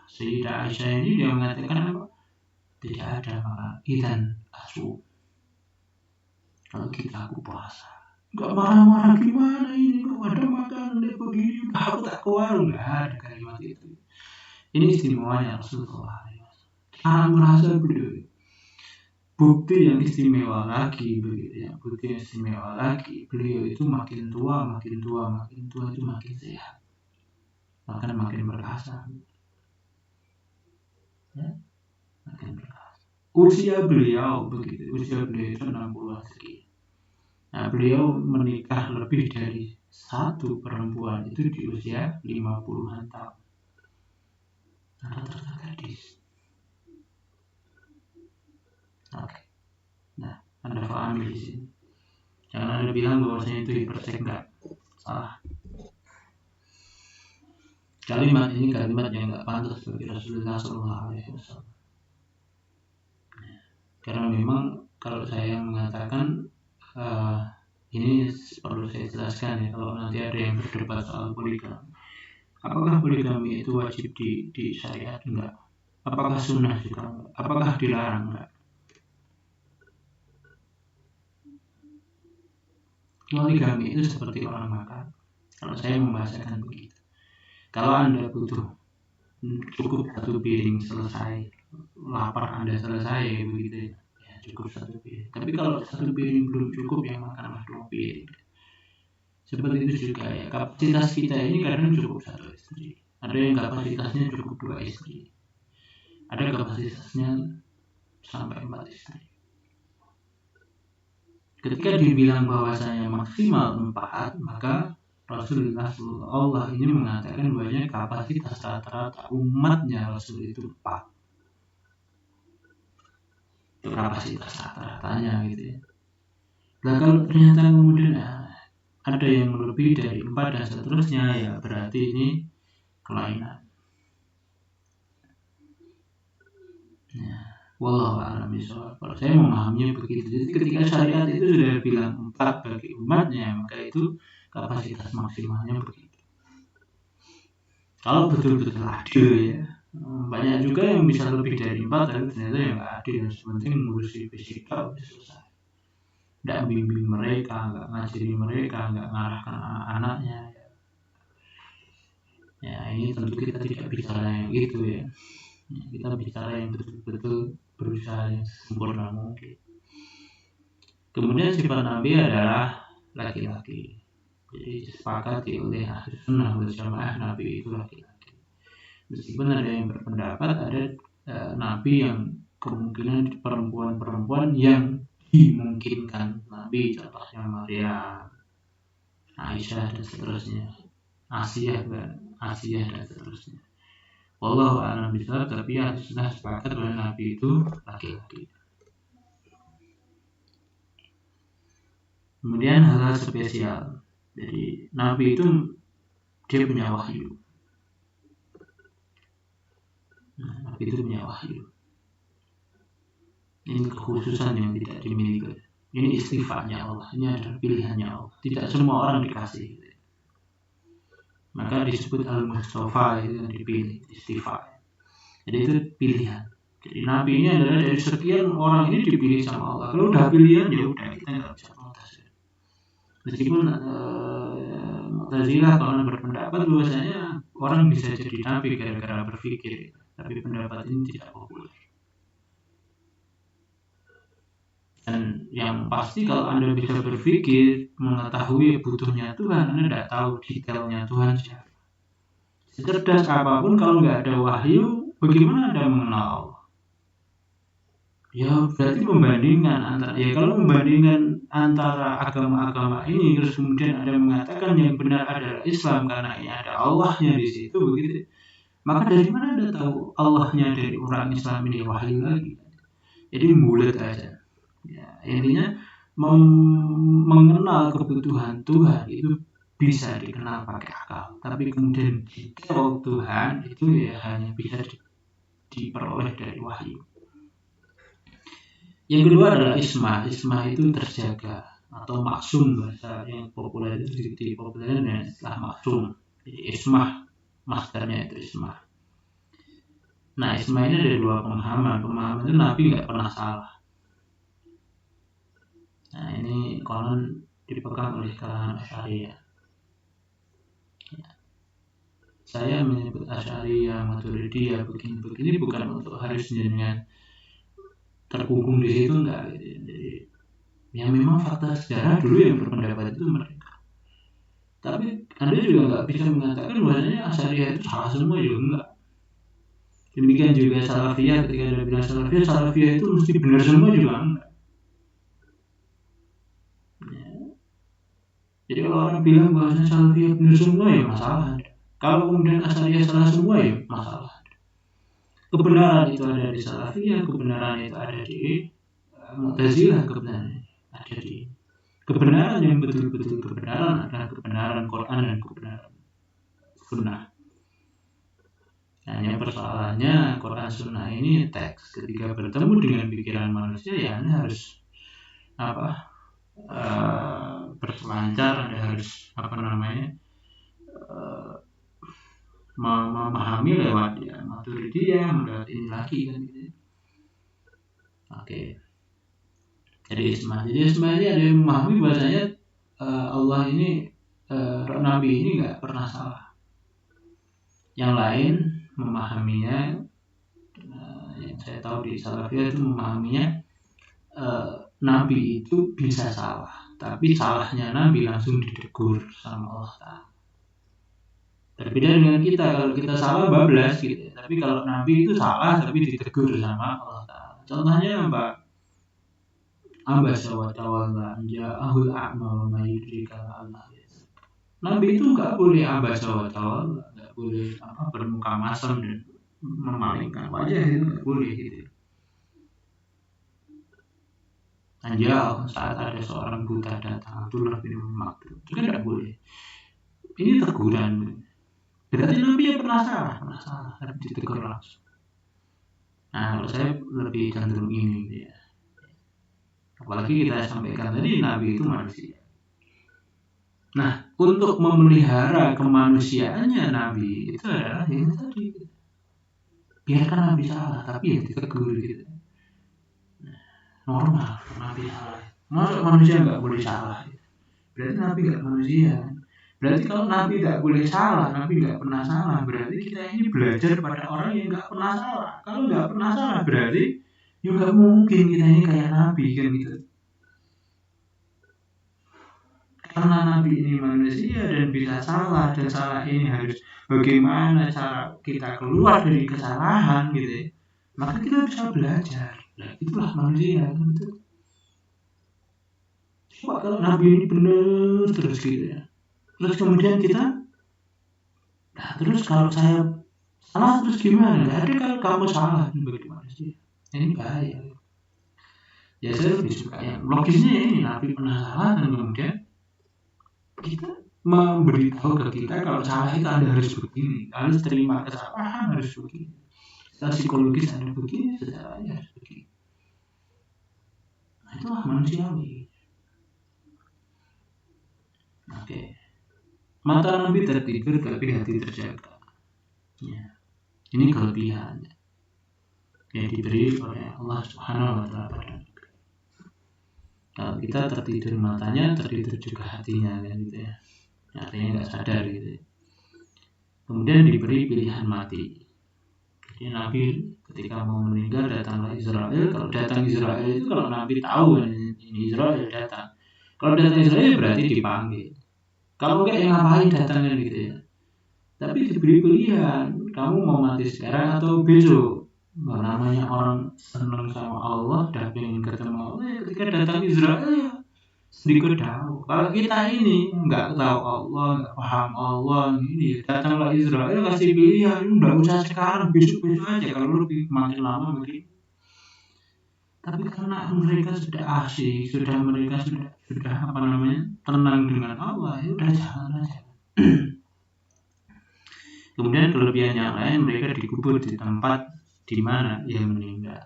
Sayyidah Aisyah ini, dia mengatakan apa? Tidak ada makanan. Idan asu. Kalau kita aku puasa. Gak marah-marah gimana ini? Kok ada makanan dia begini? Aku tak ke warung. Gak ada kalimat itu. Ini istimewanya Rasulullah. Jangan merasa beliau. Bukti yang istimewa lagi begitu ya. Bukti yang istimewa lagi, beliau itu makin tua itu makin sehat. Bahkan makin perkasa. Ya, makin perkasa. Usia beliau begitu. Usia beliau itu 60 sekian. Nah, beliau menikah lebih dari satu perempuan itu di usia 50-an tahun. Rata-rata gadis. Oke. Anda pahami di sini. Jangan Anda bilang bahwasanya itu hipertek, enggak, salah. Kalimat ini kalimat yang enggak pantas bagi Rasulullah SAW. Karena memang kalau saya mengatakan ini perlu saya jelaskan ya, kalau nanti ada yang berdebat soal poligami. Apakah poligami itu wajib di syariat? Enggak. Apakah sunnah juga? Enggak. Apakah dilarang? Enggak. Poligami itu seperti orang makan. Kalau saya membahasakan begitu. Kalau Anda butuh cukup satu piring selesai, lapar Anda selesai begitu ya, cukup satu piring. Tapi kalau satu piring belum cukup, yang makanlah 2 piring. Seperti itu juga ya, kapasitas kita ini kadang cukup 1 istri. Ada yang kapasitasnya cukup 2 istri. Ada kapasitasnya sampai 4 istri. Ketika dibilang bahwasanya maksimal 4, maka Rasulullah Allah ini mengatakan bahwa kapasitas rata-rata umatnya Rasul itu 4. Itu kapasitas rata-ratanya gitu ya. Nah kalau ternyata kemudian ada yang lebih dari 4 dan seterusnya, ya berarti ini kelainan. Ya, wallahu a'lam bishawab. Kalau saya memahaminya begitu. Jadi ketika syariat itu sudah bilang 4 bagi umatnya, maka itu kapasitas maksimalnya begitu. Kalau betul-betul adil ya, banyak juga yang bisa lebih dari 4 tapi ternyata yang nggak adil. Yang penting ngurusi fisika udah selesai. Nggak bimbing mereka, nggak ngajari mereka, nggak ngarahkan anak-anaknya. Ya ini tentu kita tidak bicara yang itu ya. Kita bicara yang betul-betul berusaha yang sempurna mungkin. Kemudian sifat Nabi adalah laki-laki. Jadi disepakati oleh ahli sunnah wal jamaah Nabi itu laki-laki. Meskipun ada yang berpendapat ada Nabi yang kemungkinan perempuan-perempuan yang dimungkinkan Nabi, contohnya Maryam, Aisyah dan seterusnya, Asia dan seterusnya. Wallahu a'lam bishawab, tapi ahli sunnah sepakat bahwa Nabi itu laki-laki. Kemudian hal spesial. Jadi Nabi itu dia punya wahyu. Nabi itu punya wahyu. Ini kekhususan yang tidak dimiliki. Ini istifaatnya Allah. Ini adalah pilihannya Allah. Tidak semua orang dikasih. Maka disebut al-Mustafa, itu yang dipilih, istifa. Jadi itu pilihan. Jadi Nabi ini adalah dari sekian orang ini dipilih sama Allah. Kalau udah pilihan ya udah, kita nggak bisa protes. Meskipun Mu'tazilah kalau berpendapat bahwasanya orang bisa jadi nabi gara-gara berpikir, tapi pendapat ini tidak populer. Dan yang pasti kalau Anda bisa berpikir, mengetahui butuhnya Tuhan, Anda tidak tahu detailnya Tuhan siapa. Secerdas apapun kalau nggak ada wahyu, bagaimana Anda mengenal Allah? Ya berarti kalau membandingkan antara agama-agama ini, terus kemudian Anda mengatakan yang benar adalah Islam karena ini ada Allahnya di situ begitu. Maka dari mana Anda tahu Allahnya dari orang Islam ini wahyu lagi? Jadi bulat aja. Ya, intinya mengenal kebutuhan Tuhan itu bisa dikenal pakai akal, tapi kemudian detail Tuhan itu ya hanya bisa diperoleh dari wahyu. Yang kedua adalah ismah. Ismah itu terjaga atau maksum, bahasa yang populer itu dipopuler dengan istilah maksum. Jadi ismah, masdarnya itu ismah. Nah ismah ini ada 2 pemahaman. Pemahaman itu Nabi nggak pernah salah. Nah ini konon dipegang oleh kalangan Asy'ariyah. Ya. Saya menyebut Asy'ariyah, Maturidiyah begini bukan untuk harus dengan terkungkung di situ, enggak. Jadi ya memang fakta sejarah dulu yang berpendapat itu mereka. Tapi Anda juga nggak bisa mengatakan bahwasanya Asy'ariyah itu salah semua, juga enggak. Demikian juga Salafiyah, ketika Anda bilang Salafiyah itu mesti benar semua, juga enggak. Jadi kalau orang bilang bahwasanya Salafiyah benar semua, ya masalah. Kalau kemudian Asy'ariyah salah semua, ya masalah. Kebenaran itu ada di Salafiyah, kebenaran itu ada di Mu'tazilah kebenaran ada di kebenaran yang betul-betul kebenaran adalah kebenaran Quran dan kebenaran Sunnah. Hanya persoalannya Quran Sunnah ini teks, ketika bertemu dengan pikiran manusia ya Anda harus berselancar, Anda harus memahami lewat Maturidiyah, lewat ini lagi kan gitu. Oke. Jadi Ismail ada yang memahami bahasanya Allah ini Nabi ini nggak pernah salah. Yang lain memahaminya, yang saya tahu di Salafiyah itu memahaminya Nabi itu bisa salah, tapi salahnya Nabi langsung ditegur sama Allah Ta'ala. Berbeda dengan kita, kalau kita salah bablas gitu. Tapi kalau Nabi itu salah tapi ditegur sama Allah Ta'ala. Contohnya apa? Abasa wa tawalla ja'ahul a'ma wa ma yudrika Allah. Nabi itu nggak boleh abasa wa tawalla, nggak boleh bermuka masam dan memalingkan wajah, itu nggak boleh gitu. Anjal saat ada seorang buta datang, Abdullah bin Maktum, itu kan nggak boleh. Ini teguran. Berarti Nabi ya pernah salah, tapi ditegur langsung. Nah, kalau saya lebih cenderung ini gitu ya. Apalagi kita sampaikan tadi Nabi itu manusia. Nah, untuk memelihara kemanusiaannya Nabi itu adalah yang tadi. Biarkan Nabi salah, tapi ya ditegur gitu. Normal, Nabi salah. Masa manusia nggak boleh salah? Berarti Nabi nggak manusia. Berarti kalau Nabi nggak boleh salah, Nabi nggak pernah salah, berarti kita ini belajar pada orang yang nggak pernah salah. Kalau nggak pernah salah, berarti juga mungkin kita ini kayak Nabi kan gitu. Karena Nabi ini manusia dan bisa salah, dan salah ini harus bagaimana cara kita keluar dari kesalahan gitu ya. Maka kita bisa belajar. Nah, itulah manusia gitu. Coba kalau Nabi ini benar terus gitu ya. Terus kemudian kita, nah terus kalau saya salah terus gimana? Gak ada kalau kamu salah bagaimana sih? Ini bahaya. Ya saya lebih suka yang logisnya ini, Nabi pernah salah dan kemudian kita memberitahu ke kita kalau salah itu Anda harus begini, harus terima kesalahan, harus begini. Secara psikologis Anda begini, secara harus begini. Nah, itulah manusiawi. Oke. Mata Nabi tertidur tapi hati terjaga. Ya. Ini kelebihan yang diberi oleh Allah Subhanahu wa Ta'ala pada Nabi. Kalau kita tertidur matanya, tertidur juga hatinya kan gitu ya. Artinya nggak sadar gitu ya. Kemudian diberi pilihan mati. Jadi Nabi ketika mau meninggal datanglah Israel. Kalau datang Israel itu kalau Nabi tahu ini Israel datang. Kalau datang Israel berarti dipanggil. Kalau enggak yang ngapain datangnya gitu ya. Tapi diberi pilihan, kamu mau mati sekarang atau besok. Nah, namanya orang senang sama Allah dan pengen ketemu Allah ya ketika datang Israel ya sedikit tahu. Kalau kita ini nggak tahu Allah, nggak paham Allah, ini datanglah Israel kasih pilihan, nggak usah sekarang, besok aja. Kalau lebih makin lama mungkin. Tapi karena mereka sudah asik, mereka sudah tenang dengan Allah, ya udah jalan aja. Kemudian kelebihan yang lain, mereka dikubur di tempat di mana ia meninggal.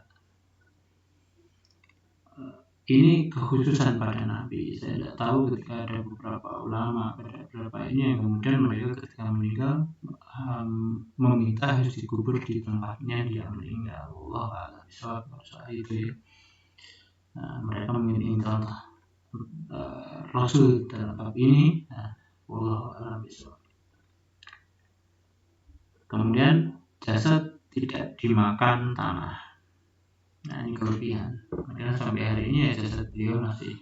Ini kekhususan pada Nabi. Saya tidak tahu ketika ada beberapa ulama, ada beberapa ini yang kemudian mereka ketika meninggal meminta harus dikubur di tempatnya dia meninggal. Allah soal itu ya. Nah, mereka menginginkan Rasul dalam bab ini. Nah, Allah alam bisawab. Kemudian jasad tidak dimakan tanah. Nah, ini kelebihan. Karena sampai hari ini ya jasad beliau masih,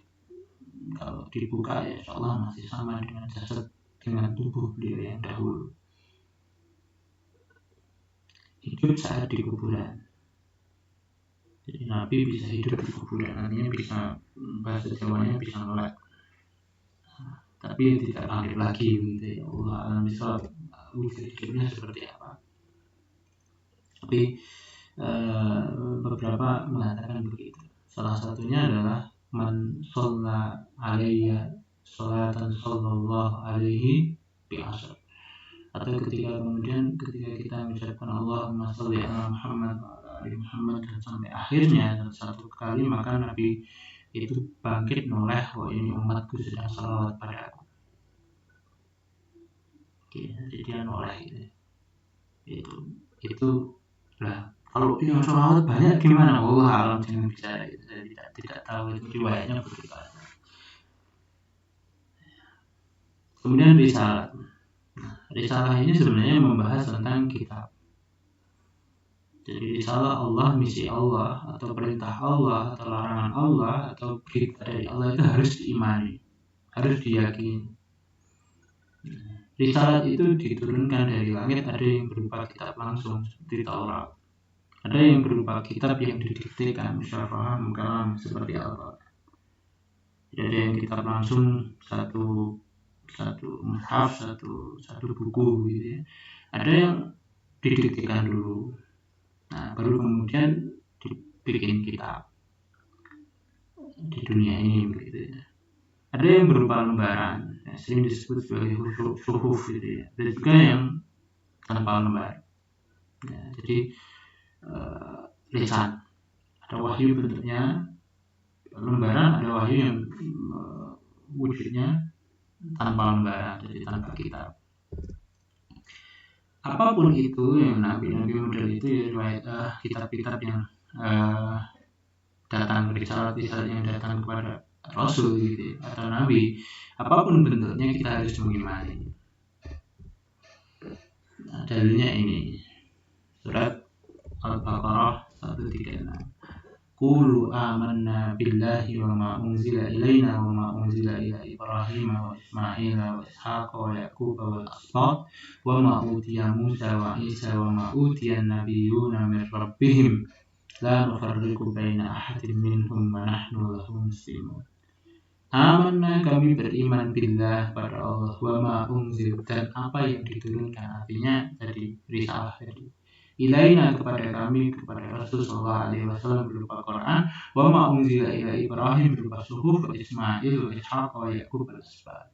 kalau dibuka ya insya Allah masih sama dengan jasad, dengan tubuh beliau yang dahulu. Hidup saat di kuburan. Jadi Nabi bisa hidup di kuburan, artinya bisa, bahasa Jawanya bisa melek. Tapi tidak lahir lagi gitu ya. Allah alam bisawab, wujud hidupnya seperti apa. Tapi beberapa mengatakan begitu. Salah satunya adalah man shalla alayya sholatan sallallahu alaihi bi asyar. Atau ketika kita mengucapkan Allahumma sholli ala Muhammad wa ala ali Muhammad dan sampai akhirnya dan satu kali, maka Nabi itu bangkit noleh, wah ini umatku sedang salawat pada aku. Oke, jadi dia noleh itu lah. Kalau yang salawat banyak gimana? Alam jangan bicara itu. Saya tidak tahu itu riwayatnya begitu. Kemudian risalah. Risalah ini sebenarnya membahas tentang kitab. Jadi risalah Allah, misi Allah, atau perintah Allah, atau larangan Allah, atau berita dari Allah itu harus diimani, harus diyakini. Risalah itu diturunkan dari langit, ada yang berupa kitab langsung seperti Taurat, ada yang berupa kitab yang didiktekan musyafahah kalam seperti Al-Qur'an. Ada yang kitab langsung satu mushaf, satu buku gitu ya. Ada yang didiktekan dulu. Nah, baru kemudian dibikin kitab di dunia ini begitu ya. Ada yang berupa lembaran, sering disebut sebagai suhuf gitu ya. Ada juga yang tanpa lembar. Ya, jadi lisan, ada wahyu bentuknya lembaran, ada wahyu yang wujudnya tanpa lembaran, jadi tanpa kitab. Apapun itu yang nabi-nabi model itu ya, riwayat kitab-kitab yang datang, risalah yang datang kepada Rasul gitu, atau Nabi, apapun bentuknya kita harus mengimani. Nah, dalilnya ini surat Al-Baqarah 136. Qulu amanna billahi wa ma unzila ilaina wa ma unzila ila Ibrahim wa Ismail wa Ishaq wa Yaqub wal asbat wa ma utiya Musa wa Isa wa ma utiya an-nabiyyuna min rabbihim la nufarriqu baina ahadin minhum wa nahnu lahu muslimun. Amanna, kami beriman billah pada Allah, wa ma unzil, dan apa yang diturunkan, artinya tadi risalah tadi, ilaina kepada kami, kepada Rasulullah SAW berupa Quran, wa ma unzila ila Ibrahim berupa suhuf, wa Ismail wa Ishaq wa Yaqub al asbat,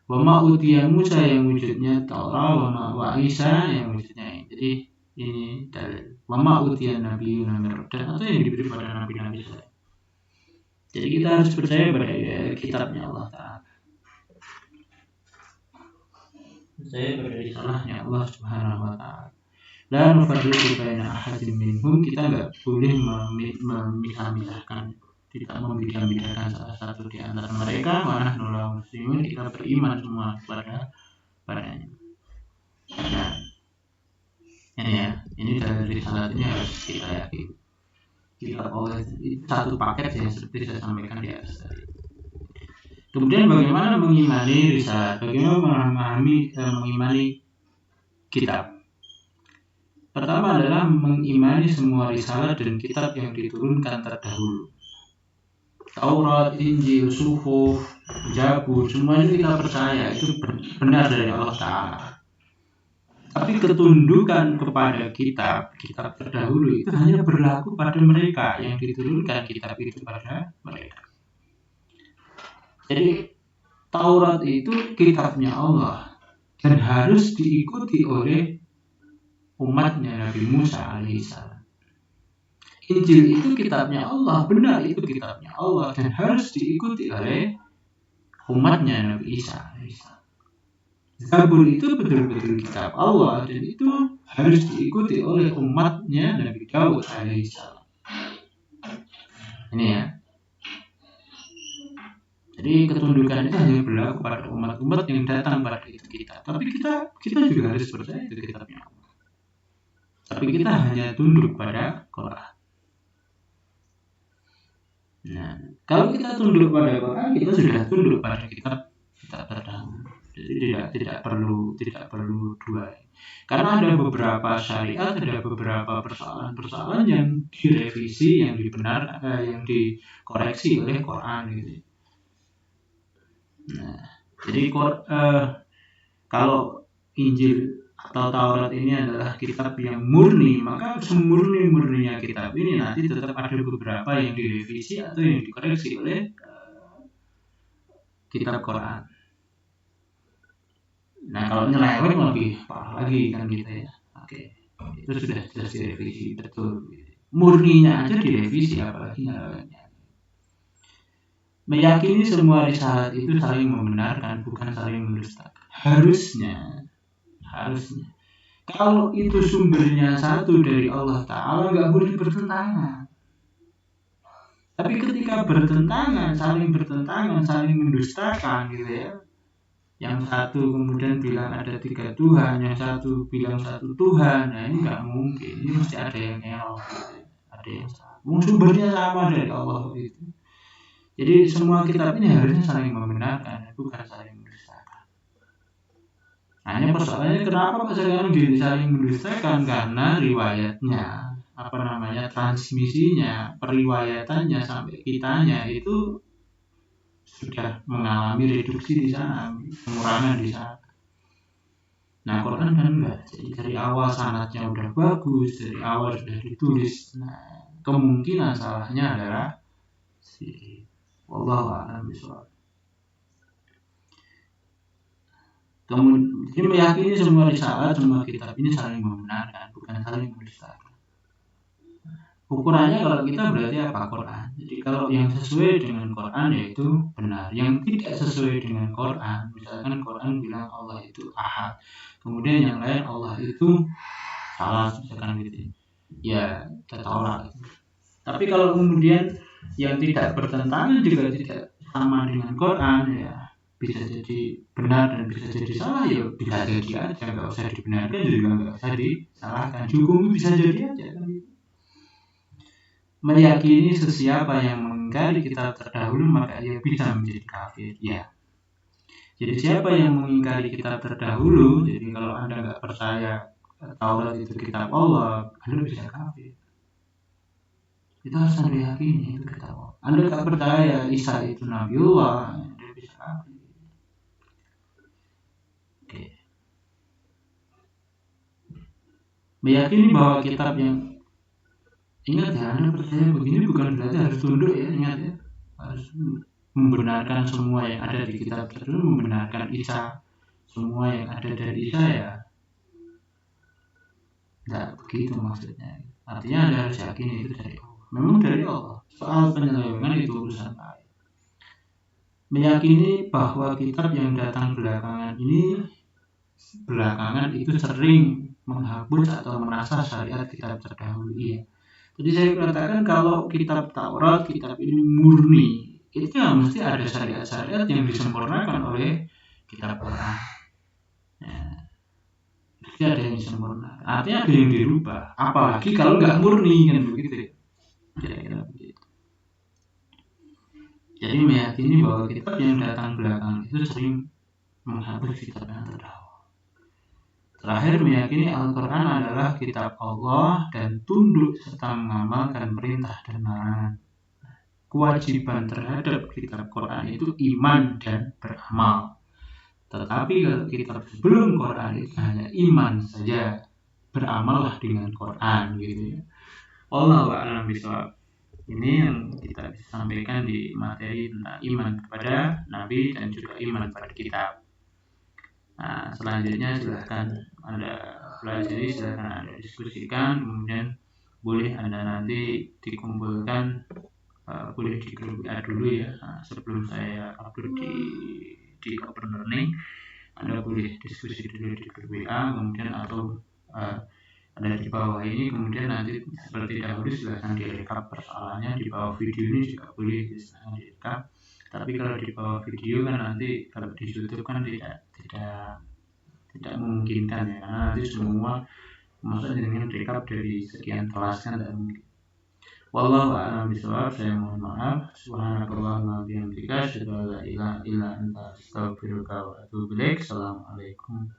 wa ma utiya Musa yang wujudnya Taurat, wa Isa yang wujudnya ini. Jadi ini dalil. Wa ma utiya nabiyyuna min rabbihim, dan atau yang diberi pada nabi-nabi saya. Jadi kita harus percaya pada kitabnya Allah Ta'ala, percaya pada risalahnya Allah Subhanahu wa Ta'ala. La nufarriqu baina ahadin minhum, kita enggak boleh memisah-misahkan, tidak membedakan salah satu di antara mereka. Wa nahnu lahu muslimun, kita beriman semua padanya. Nah, ini dari risalah ini harus kita yakini. Kita oleh satu paket yang seperti saya sampaikan di atas tadi. Kemudian bagaimana mengimani risalah? Bagaimana mengimani kitab? Pertama adalah mengimani semua risalah dan kitab yang diturunkan terdahulu. Taurat, Injil, Suhuf, Zabur, semua itu kita percaya itu benar dari Allah Ta'ala. Tapi ketundukan kepada kitab terdahulu itu hanya berlaku pada mereka yang diturunkan kitab itu pada mereka. Jadi Taurat itu kitabnya Allah dan harus diikuti oleh umatnya Nabi Musa alaihissalam. Injil itu kitabnya Allah, benar itu kitabnya Allah dan harus diikuti oleh umatnya Nabi Isa alaihissalam. Zabur itu betul-betul kitab Allah dan itu harus diikuti oleh umatnya Nabi Daud alaihissalam. Ini ya. Jadi ketundukan itu hanya berlaku pada umat-umat yang datang pada itu kita. Tapi kita juga harus percaya itu kitabnya Allah. Tapi kita hanya tunduk pada Quran. Nah, kalau kita tunduk pada Quran, kita sudah tunduk pada kitab terdahulu. Jadi tidak perlu dua. Karena ada beberapa syariat, ada beberapa persoalan yang direvisi, yang dibenarkan, yang dikoreksi oleh Quran gitu. Nah, jadi kalau Injil atau Taurat ini adalah kitab yang murni, maka semurni-murninya kitab ini nanti tetap ada beberapa yang direvisi atau yang dikoreksi oleh kitab Quran. Nah kalau nyeleweng lebih parah lagi kan gitu ya. Oke, itu sudah jelas direvisi betul. Murninya aja direvisi, apalagi nyelewengnya. Meyakini semua risalah itu saling membenarkan, bukan saling mendustakan. Harusnya. Kalau itu sumbernya satu dari Allah Ta'ala, nggak boleh bertentangan. Tapi ketika bertentangan, saling mendustakan gitu ya. Yang satu kemudian bilang ada 3 Tuhan, yang satu bilang 1 Tuhan. Nah ini nggak mungkin, ini mesti ada yang error gitu. Ada yang salah. Sumbernya sama dari Allah gitu. Jadi semua kitab ini harusnya saling membenarkan, bukan saling mendustakan. Hanya persoalannya kenapa sekarang saling mendustakan? Karena riwayatnya, transmisinya, periwayatannya sampai kitanya itu sudah mengalami reduksi di sana, pengurangan di sana. Nah Quran kan enggak, jadi dari awal sanadnya udah bagus, dari awal sudah ditulis. Nah kemungkinan salahnya adalah wallahu a'lam bishawab. Kemudian meyakini semua risalah, semua kitab ini saling membenarkan, bukan saling mendustakan. Ukurannya kalau kita berarti apa? Quran. Jadi kalau yang sesuai dengan Quran yaitu benar. Yang tidak sesuai dengan Quran, misalkan Quran bilang Allah itu ahad, kemudian yang lain Allah itu salah, misalkan gitu. Ya kita tolak. Tapi kalau kemudian yang tidak bertentangan juga tidak sama dengan Quran, ya bisa jadi benar dan bisa jadi salah, ya bisa jadi aja, nggak usah dibenarkan juga nggak usah disalahkan, hukum bisa jadi aja kan. Meyakini sesiapa yang mengingkari kitab terdahulu maka ia bisa menjadi kafir. Ya. Jadi siapa yang mengingkari kitab terdahulu, jadi kalau Anda nggak percaya Taurat itu kitab Allah, Anda bisa kafir. Itu harus Anda yakini itu kitab Allah. Anda nggak percaya Isa itu Nabiullah, Anda bisa kafir. Oke. Meyakini bahwa kitab yang, ingat ya, Anda percaya begini bukan berarti harus tunduk ya, ingat ya, harus membenarkan semua yang ada di kitab tersebut, membenarkan Isa, semua yang ada dari Isa ya, tidak begitu maksudnya. Artinya Anda harus yakin itu dari Allah, memang dari Allah. Soal penyelewengan itu urusan lain. Meyakini bahwa kitab yang datang belakangan itu sering menghapus atau merasa syariat kitab terdahulu. Iya. Jadi saya katakan kalau kitab Taurat, kitab ini murni, itu mesti ada syariat-syariat yang disempurnakan oleh kitab Quran. Ya. Mesti ada yang disempurnakan. Artinya ada yang dirubah. Apalagi kalau nggak murni kan begitu. Kira-kira begitu. Jadi meyakini bahwa kitab yang datang belakangan itu sering menghapus kitab yang terdahulu. Terakhir, meyakini Al-Quran adalah kitab Allah dan tunduk serta mengamalkan perintah dan larangan. Kewajiban terhadap kitab Quran itu iman dan beramal. Tetapi kalau kitab sebelum Quran itu hanya iman saja, beramallah dengan Quran gitu ya. Wallahu a'lam bishawab. Ini yang kita bisa sampaikan di materi tentang iman kepada Nabi dan juga iman pada kitab. Nah, selanjutnya silahkan Anda pelajari, silahkan Anda diskusikan, kemudian boleh Anda nanti dikumpulkan, boleh di grup WA dulu ya, sebelum saya upload di Open Learning. Anda boleh diskusi dulu di grup WA, kemudian atau ada di bawah ini, kemudian nanti seperti dahulu silahkan direkap persoalannya di bawah video ini juga boleh, silahkan direkap. Tapi kalau di bawah video kan nanti kalau di YouTube kan tidak memungkinkan ya, karena nanti semua masuk dengan rekap dari sekian kelas kan tidak mungkin. Wallahu a'lam bishawab. Saya mohon maaf. Subhanakallahumma wa bihamdika asyhadu an la ilaha illa anta astaghfiruka wa atubu ilaik. Assalamualaikum.